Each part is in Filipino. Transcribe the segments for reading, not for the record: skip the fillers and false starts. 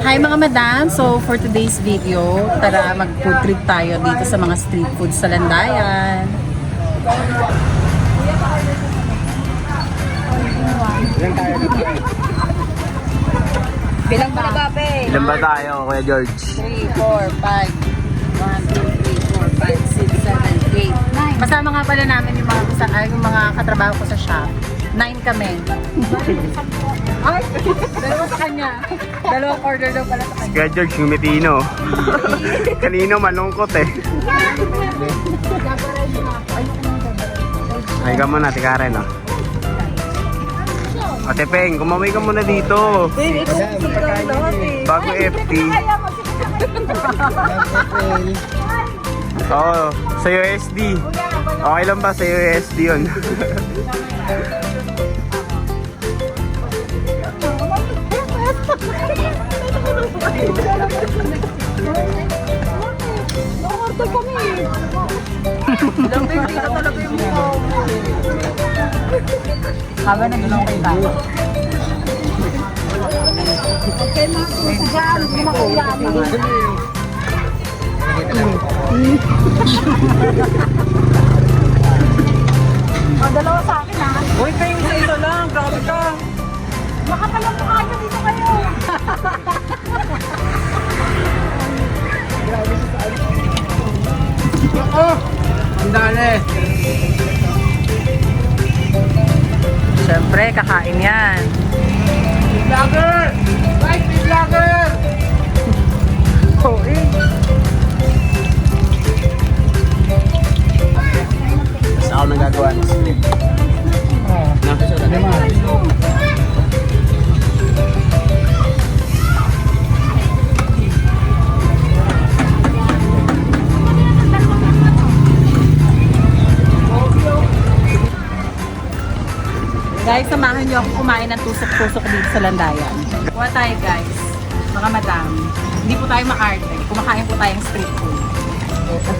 Hi mga madam! So for today's video, tara mag-food trip tayo dito sa mga street food sa Landayan. Bilang ba na babe? Ilan ba tayo, Kuya George? 3, 4, 5. 1, 2, 3, 4, 5, 6, 7, 8, 9. Kasama nga pala namin yung mga katrabaho ko sa shop. 9 kami. Ay! Dalawa sa kanya. Dalawang order daw pala sa kanya. Kuya George, ngumitino. Kanino malungkot eh. Ay ka muna, Karen oh. Ate Peng, kumamay ka muna dito. Bago FT. Oo, sa USD. Okay lang ba sa USD yun? Nakorto kami. Lamig dito talaga yung mukha. Haba na ginokay tayo. Okay, mga puso dyan. Ginakuya mo. Dalawa sa akin ha. Uy, kayo isa lang. Grabe ka. Makapalang mukha nyo dito kayo. Ang dali. Siyempre, kakain yan. Vlogger! Like me, vlogger! Oo eh. Basta ako nagagawa ng street. Guys, samahan niyo ako kumain ng tusok-tusok dito sa Landayan. Kuha tayo guys, mga madam. Hindi po tayo makarte. Kumakain po tayong street food. At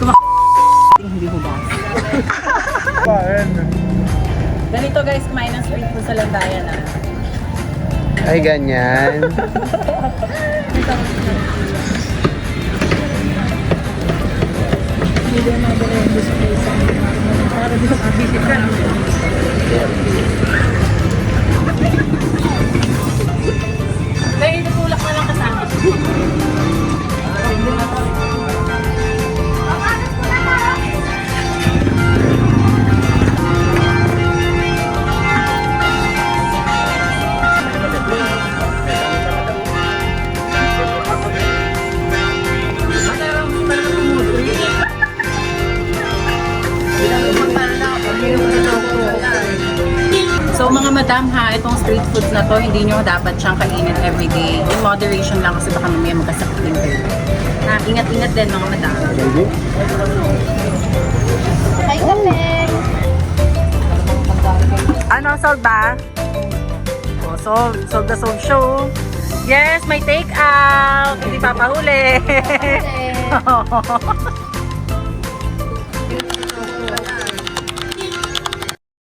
hindi hugas. Ganito guys, kumain ng street food sa Landayan ah. Ay, ganyan. Para di makabisit ka. Kaya itutulak na lang kasama. So mga madam ha, itong street foods na to, hindi nyo dapat siyang kainin everyday. In moderation lang kasi baka mamaya magkasakit din kayo. Ingat-ingat din mga madam. Ay, kape. Ano, sold ba? Oh, sold. Sold the sold show. Yes, may take out. Hindi papahuli.